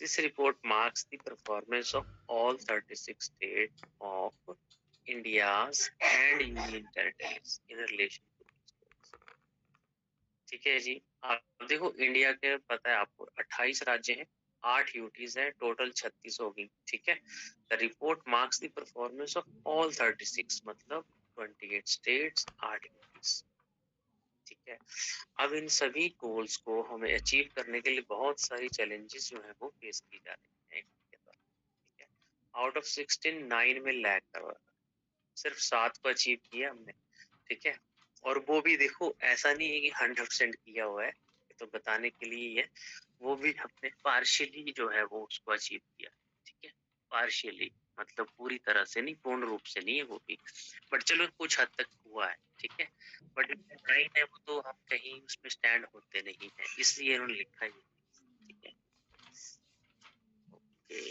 This report marks the performance of all 36 states of India's and union territories in relation to these goals. ठीक है जी, आप देखो India के पता है आपको 28 राज्य हैं, 8 यूटीज है, टोटल 36 होगी। ठीक है, the report marks the performance of all 36 मतलब 28 स्टेट्स 8 यूटीज। ठीक है, अब इन सभी गोल्स को हमें अचीव करने के लिए बहुत सारी चैलेंजेस जो है वो फेस की जा रही है। ठीक है, आउट ऑफ 16 9 में लैग करवा, सिर्फ 7 को अचीव किया हमने। ठीक है, और वो भी देखो ऐसा नहीं है कि 100% किया हुआ है, तो बताने के लिए है वो भी हमने पार्शियली जो है वो उसको अचीव किया। ठीक है, पार्शियली मतलब पूरी तरह से नहीं, पूर्ण रूप से नहीं है वो भी, बट चलो कुछ हद तक हुआ है। ठीक है, बट नहीं है वो तो हम कहीं उसमें स्टैंड होते नहीं है, इसलिए उन्होंने लिखा ही। ठीक है, ओके,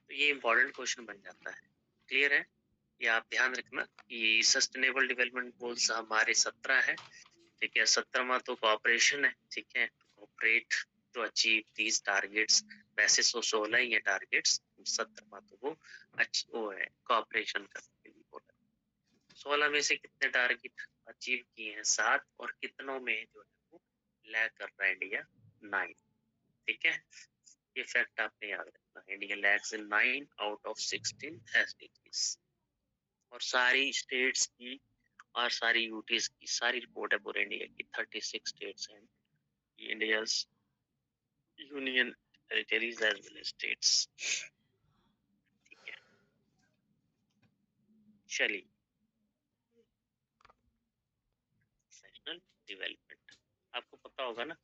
तो ये इम्पोर्टेंट क्वेश्चन बन जाता है। क्लियर है, ये आप ध्यान रखना कि सस्टेनेबल डेवलपमेंट गोल्स हमारे 17 है। ठीक है, 17वां तो कोऑपरेशन है। ठीक है, cooperate to achieve these targets, वैसे 16 ही है टारगेट्स, 17वां तो वो है कोऑपरेशन करने के लिए बोला। 16 में से कितने टारगेट अचीव किए हैं? 7, और कितनों में जो है वो लैग कर रहा है इंडिया? 9। ठीक है, ये फैक्ट आपने याद रखना, India lags in 9 out of 16 SDGs. और सारी स्टेट्स की और सारी यूटीज की सारी रिपोर्ट है पूरे इंडिया की, 36 स्टेट्स हैं India's union territories as well as states. ठीक है, चलिए, नेशनल डेवलपमेंट आपको पता होगा ना,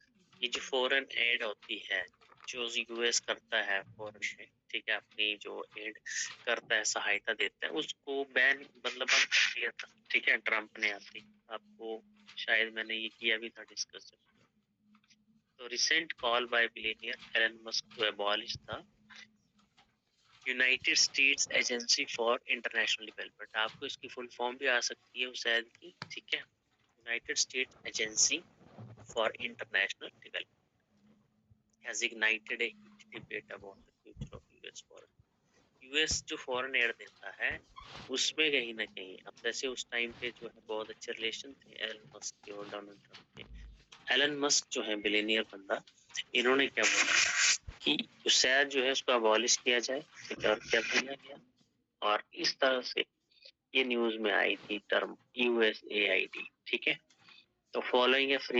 ये जो फॉरेन एड होती है जो यूएस करता है फॉरेन में, ठीक है, अपनी जो एड करता है, सहायता देता है, उसको बैन मतलब बंद कर दिया था। ठीक है, ट्रम्प ने आते ही, आपको शायद मैंने ये किया भी था डिस्कस। तो recent call by billionaire Elon Musk to abolish the United States agency for international development, आपको इसकी फुल फॉर्म भी आ सकती है उस ऐड की। ठीक है, United States agency for international development has ignited a heated debate about the future of US foreign। US जो फॉरेन एड देता है उसमें कहीं ना कहीं, अब जैसे उस टाइम पे जो है बहुत अच्छे रिलेशन थे एलन मस्क के और डोनाल्ड ट्रम्प के। एलन मस्क जो है बिलियनियर बंदा, इन्होंने क्या बोला कि शायद जो है उसको अबॉलिश किया जाए, और क्या किया गया, और इस तरह से ये न्यूज में आई थी टर्म USAID। ठीक है, तो फॉलोइंग ए फ्री